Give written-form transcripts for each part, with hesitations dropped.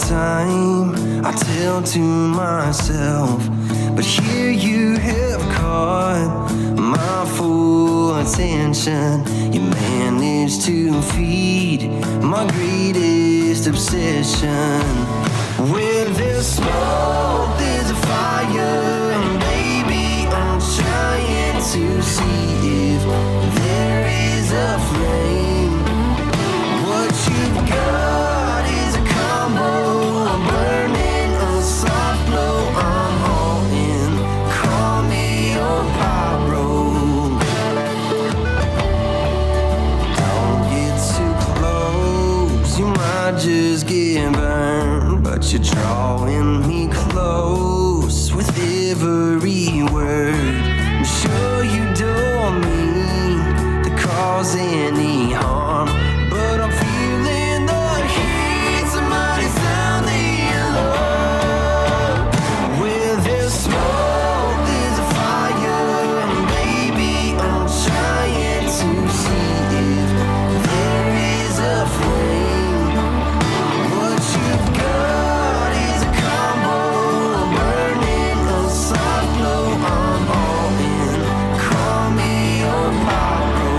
time I tell to myself, but here you have caught my full attention. You managed to feed my greatest obsession. Where there's smoke, there's a fire, and baby, I'm trying to see if there is a flame. What you've got is a combo, a burning, a soft glow. I'm all in, call me your pyro. Don't get too close, you might just get burned, but you're drawing me close with every word. I'm sure you don't mean to cause any harm, but I'm feeling the heat. Somebody sound the alarm. Where there's smoke, there's a fire, and baby, I'm trying to see if there is a flame. What you've got is a combo, a burning, a soft glow. I'm all in, call me your pyro.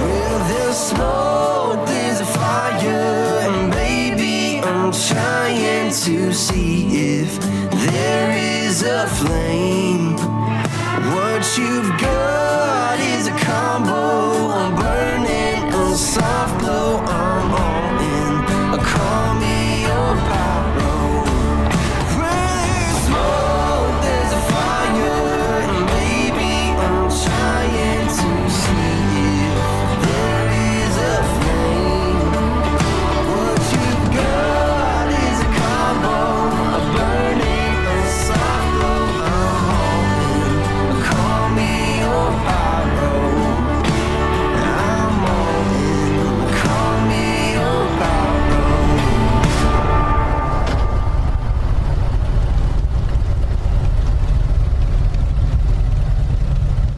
Where there's smoke, there's a fire, and baby, I'm trying to see if there is a flame. What you've got is a combo, a burning, a soft glow. I'm all in, call me your pyro. Where there's smoke, there's a fire, and baby, I'm trying to see if there is a flame. What you've got is a combo, a burning, a soft glow. I'm all in, call me your pyro. I'm all in, call me your pyro.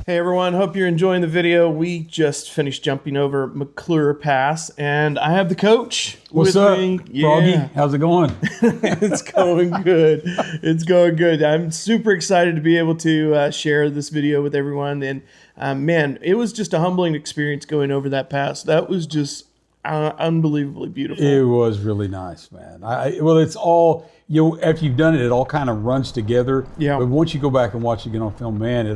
Hey everyone, hope you're enjoying the video. We just finished jumping over McClure Pass, and I have the coach What's with up, me. Froggy? How's it going? It's going good. It's going good. I'm super excited to be able to share this video with everyone. And man, it was just a humbling experience going over that pass. That was just unbelievably beautiful. It was really nice, man. Well, it's all, after you've done it, it all kind of runs together. Yeah. But once you go back and watch it again on film, man,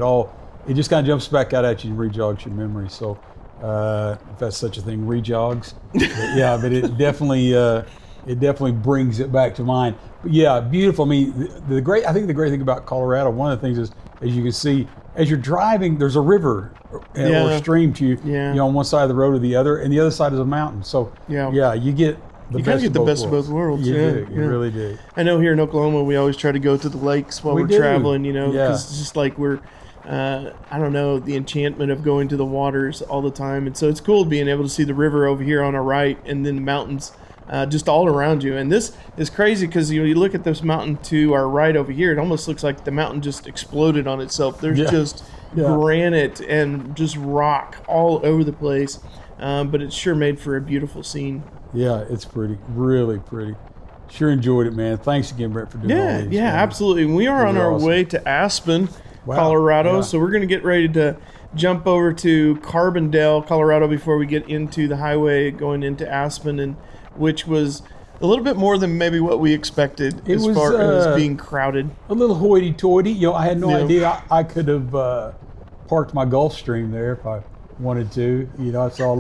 it just kind of jumps back out at you and rejogs your memory. So if that's such a thing, rejogs. But it definitely brings it back to mind. But yeah, beautiful. I mean, I think the great thing about Colorado, one of the things is, as you can see, as you're driving, there's a river or stream to you, on one side of the road or the other, and the other side is a mountain. So you get the best of both worlds. You do. You really do. I know here in Oklahoma, we always try to go to the lakes while we're traveling, because it's just like we're, I don't know, the enchantment of going to the waters all the time. And so it's cool being able to see the river over here on our right and then the mountains just all around you. And this is crazy because you look at this mountain to our right over here, it almost looks like the mountain just exploded on itself. There's just granite and just rock all over the place. But it's sure made for a beautiful scene. Yeah, it's pretty, really pretty. Sure enjoyed it, man. Thanks again, Brett, for doing all these. Yeah, absolutely. We are on our way to Aspen, Colorado. Yeah. So we're going to get ready to jump over to Carbondale, Colorado before we get into the highway going into Aspen, and which was a little bit more than maybe what we expected as far as being crowded. A little hoity-toity. I had no idea I could have parked my Gulfstream there if I wanted to. I saw a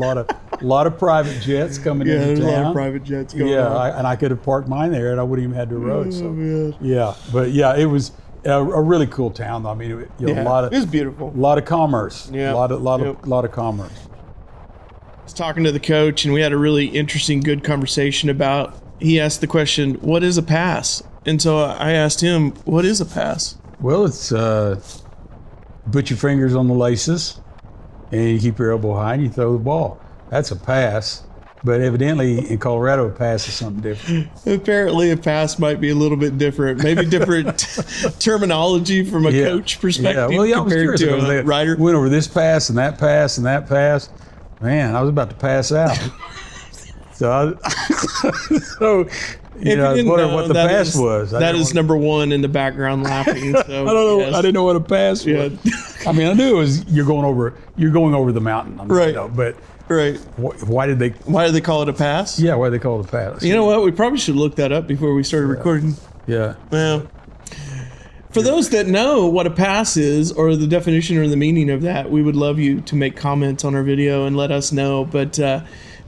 lot of private jets coming into town. A lot of private jets going on. And I could have parked mine there, and I wouldn't even had to road. It was a really cool town. I mean, a lot of, it was beautiful. A lot of commerce. Yeah, a lot of commerce. I was talking to the coach, and we had a really interesting, good conversation about. He asked the question, "What is a pass?" And so I asked him, "What is a pass?" Well, it's put your fingers on the laces and you keep your elbow high and you throw the ball. That's a pass. But evidently in Colorado, a pass is something different. Apparently a pass might be a little bit different. Maybe different terminology from a coach perspective compared to a rider. Went over this pass and that pass and that pass. Man, I was about to pass out. So you know, I was wondering what the pass was. That is number one in the background laughing. So, I don't know. Yes. I didn't know what a pass was. I mean, I knew it was you're going over the mountain. Right. You know, but right. Why did they call it a pass? Yeah, why did they call it a pass? You know what? We probably should look that up before we started recording. Yeah. Well, for those that know what a pass is, or the definition or the meaning of that, we would love you to make comments on our video and let us know. But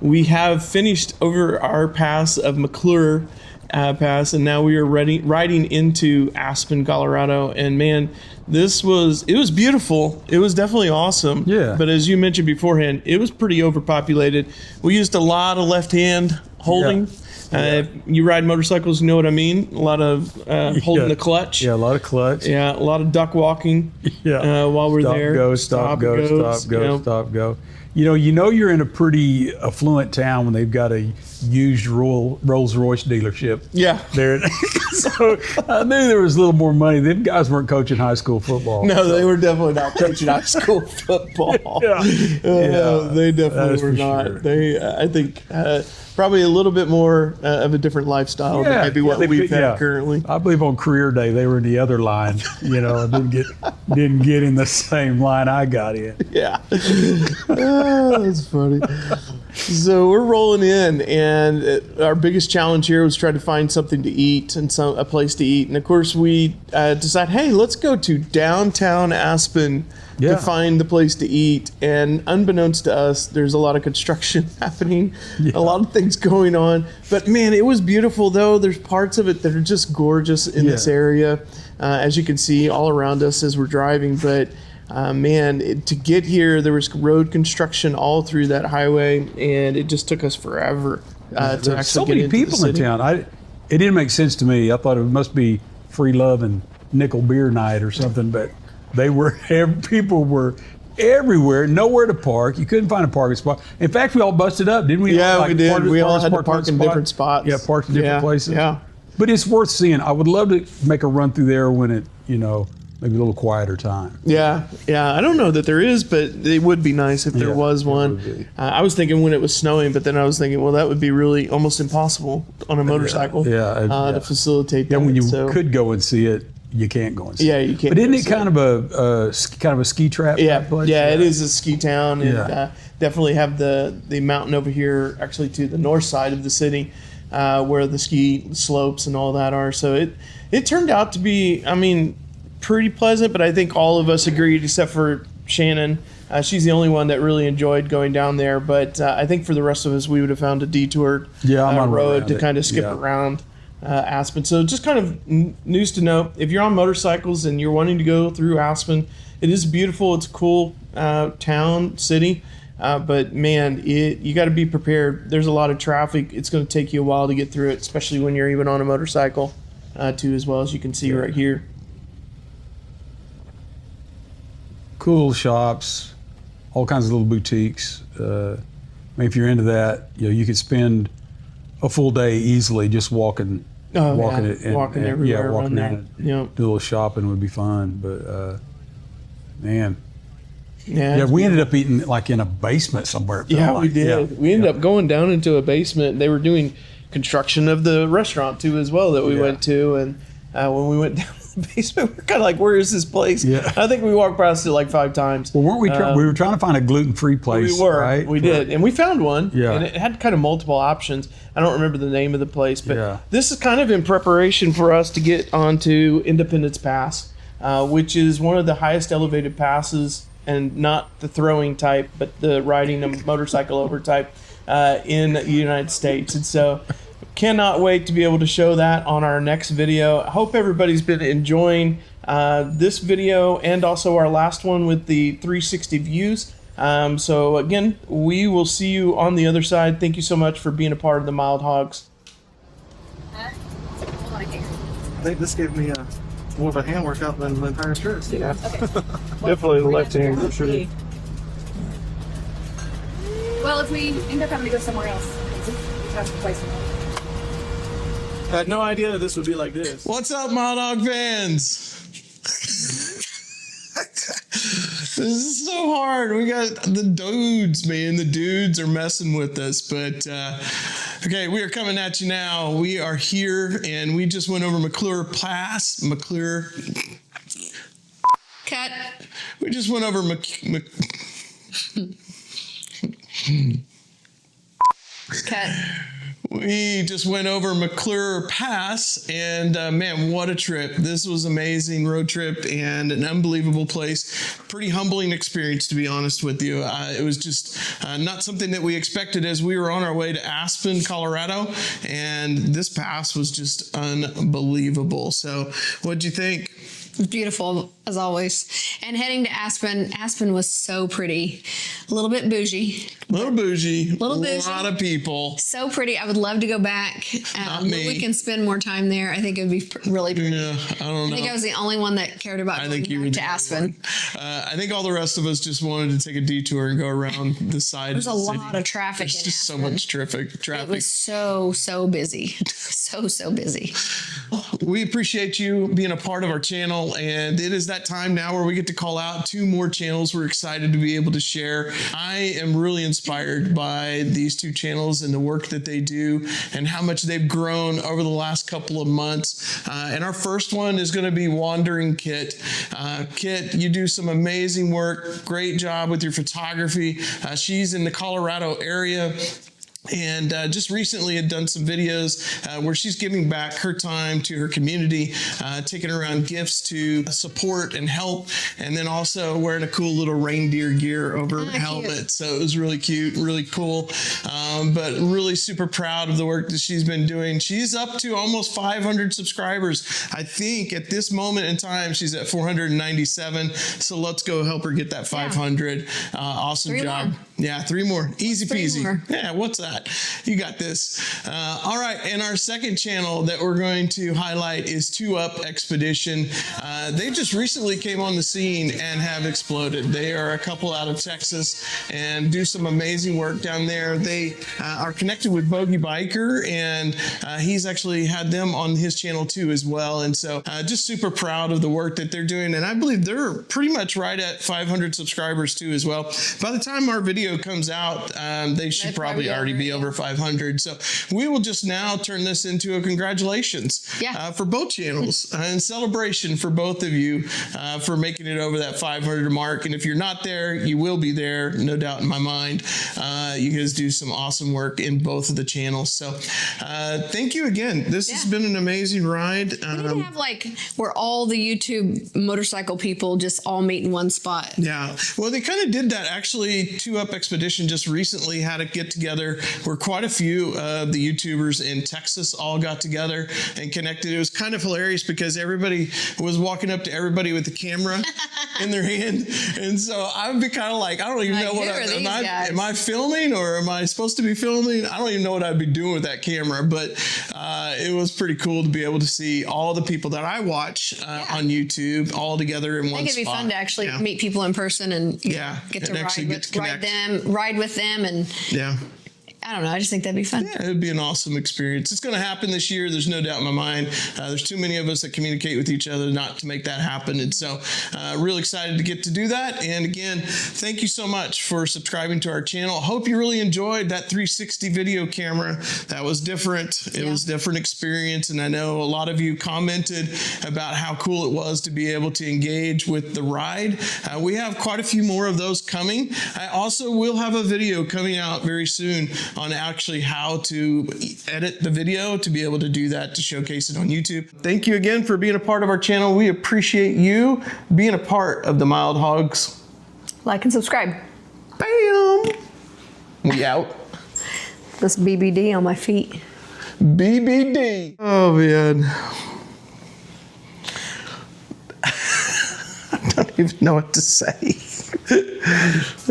we have finished over our pass of McClure Pass, and now we are riding into Aspen, Colorado. And man, it was beautiful. It was definitely awesome. Yeah. But as you mentioned beforehand, it was pretty overpopulated. We used a lot of left hand holding. If you ride motorcycles, you know what I mean. A lot of holding the clutch. Yeah, a lot of clutch. Yeah, a lot of duck walking. While we're there. Stop, go. You know you're in a pretty affluent town when they've got a used Rolls Royce dealership. Yeah. There. So I knew there was a little more money. Them guys weren't coaching high school football. No, they were definitely not coaching high school football. They definitely were not. Sure. They, I think, probably a little bit more of a different lifestyle than maybe what we've had currently. I believe on career day they were in the other line. You know, didn't get in the same line I got in. Yeah. That's funny. So we're rolling in, and our biggest challenge here was trying to find something to eat and a place to eat. And of course, we decided, hey, let's go to downtown Aspen to find the place to eat. And unbeknownst to us, there's a lot of construction happening, a lot of things going on. But man, it was beautiful, though. There's parts of it that are just gorgeous in this area, as you can see all around us as we're driving. But to get here, there was road construction all through that highway, and it just took us forever to actually so get many into people the city. in town. It didn't make sense to me. I thought it must be free love and nickel beer night or something, but people were everywhere, nowhere to park. You couldn't find a parking spot. In fact, we all busted up, didn't we? Yeah, we did. We all had to park in different spots. Yeah, parked in different places. Yeah. But it's worth seeing. I would love to make a run through there when it, maybe a little quieter time. Yeah. I don't know that there is, but it would be nice if there was one. I was thinking when it was snowing, but then I was thinking, well, that would be really almost impossible on a motorcycle to facilitate that. Yeah, when you could go and see it, you can't go and see it. Yeah, you can't. But isn't it kind of a ski trap? Place? Yeah, it is a ski town, and definitely have the mountain over here, actually to the north side of the city, where the ski slopes and all that are. So it turned out to be, pretty pleasant, but I think all of us agreed except for Shannon. She's the only one that really enjoyed going down there, but I think for the rest of us, we would have found a detour road to kind of skip around Aspen. So just kind of news to know, if you're on motorcycles and you're wanting to go through Aspen, it is beautiful. It's a cool town, city, but man, you got to be prepared. There's a lot of traffic. It's going to take you a while to get through it, especially when you're even on a motorcycle too, as well, as you can see right here. Cool shops, all kinds of little boutiques. If you're into that, you could spend a full day easily just walking everywhere, walking around and do a little shopping would be fun. But man, we ended up eating like in a basement somewhere. We did. Yeah. We ended up going down into a basement. They were doing construction of the restaurant too, as well, that we went to, and when we went down the basement, we were kind of like, where is this place? I think we walked past it like 5 times. Well, weren't we we were trying to find a gluten-free place. We were, right? We did, and we found one, and it had kind of multiple options. I don't remember the name of the place, but this is kind of in preparation for us to get onto Independence Pass, which is one of the highest elevated passes, and not the throwing type, but the riding a motorcycle over type in the United States. And so cannot wait to be able to show that on our next video. I hope everybody's been enjoying this video and also our last one with the 360 views. So again, we will see you on the other side. Thank you so much for being a part of the Mild Hogz. I think this gave me more of a hand workout than the entire shirt. Okay. Definitely the left hand for sure. Well, if we end up having to go somewhere else, that's the place. I had no idea that this would be like this. What's up, Mild Hogz fans? This is so hard. We got the dudes, man. The dudes are messing with us. But, okay, we are coming at you now. We are here, and we just went over McClure Pass. McClure. Cut. We just went over Cut. We just went over McClure Pass, and man, what a trip. This was amazing road trip and an unbelievable place. Pretty humbling experience, to be honest with you. It was just not something that we expected as we were on our way to Aspen, Colorado, and this pass was just unbelievable. So what'd you think? Beautiful as always. And heading to Aspen was so pretty. A little bit bougie. A little bougie. Little bougie. A lot of people. So pretty. I would love to go back. Not me. We can spend more time there. I think it would be really pretty. Yeah, I don't know. I think I was the only one that cared about going back to Aspen. I think all the rest of us just wanted to take a detour and go around the side. There's a lot of traffic. There's just so much traffic. It was so busy. so busy. We appreciate you being a part of our channel, and it is that time now where we get to call out 2 more channels we're excited to be able to share. I am really inspired by these 2 channels and the work that they do and how much they've grown over the last couple of months. And our first one is going to be Wandering Kit. Kit, you do some amazing work. Great job with your photography. She's in the Colorado area, and just recently had done some videos where she's giving back her time to her community, taking around gifts to support and help, and then also wearing a cool little reindeer gear over her helmet. Cute. So it was really cute, really cool, but really super proud of the work that she's been doing. She's up to almost 500 subscribers. I think at this moment in time, she's at 497. So let's go help her get that 500. Yeah. Awesome 3 job. more. Yeah, 3 more. Easy peasy. 3 more. Yeah, what's that? You got this. All right, and our second channel that we're going to highlight is 2UP Expedition. They just recently came on the scene and have exploded. They are a couple out of Texas and do some amazing work down there. They are connected with Bogey Biker, and he's actually had them on his channel too as well. And so just super proud of the work that they're doing. And I believe they're pretty much right at 500 subscribers too as well. By the time our video comes out, they should probably already be over 500. So we will just now turn this into a congratulations for both channels and celebration for both of you for making it over that 500 mark. And if you're not there, you will be there, no doubt in my mind. You guys do some awesome work in both of the channels. So thank you again. This has been an amazing ride. We need to have like where all the YouTube motorcycle people just all meet in one spot. Yeah. Well, they kind of did that actually. 2UP Expedition just recently had a get together where quite a few of the YouTubers in Texas all got together and connected. It was kind of hilarious because everybody was walking up to everybody with the camera in their hand. And so I would be kind of like, I don't even know what am I filming or am I supposed to be filming? I don't even know what I'd be doing with that camera, but it was pretty cool to be able to see all the people that I watch on YouTube all together in one spot. I think it'd be fun to actually meet people in person and get to ride with them and I don't know. I just think that'd be fun. Yeah, it'd be an awesome experience. It's going to happen this year. There's no doubt in my mind. There's too many of us that communicate with each other not to make that happen. And so really excited to get to do that. And again, thank you so much for subscribing to our channel. Hope you really enjoyed that 360 video camera. That was different. It was a different experience. And I know a lot of you commented about how cool it was to be able to engage with the ride. We have quite a few more of those coming. I also will have a video coming out very soon on actually how to edit the video to be able to do that, to showcase it on YouTube. Thank you again for being a part of our channel. We appreciate you being a part of the Mild Hogz. Like and subscribe. Bam! We out. This BBD on my feet. BBD. Oh, man. I don't even know what to say.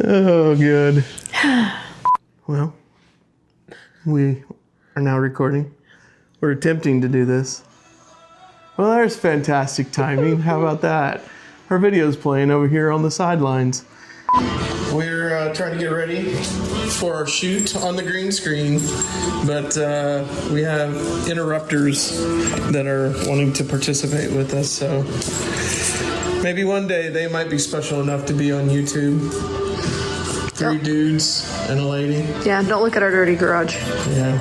Oh, good. Well, we are now recording. We're attempting to do this. Well, there's fantastic timing. How about that? Our video's playing over here on the sidelines. We're trying to get ready for our shoot on the green screen, but we have interrupters that are wanting to participate with us, so maybe one day they might be special enough to be on YouTube. 3 dudes and a lady. Yeah, don't look at our dirty garage. Yeah.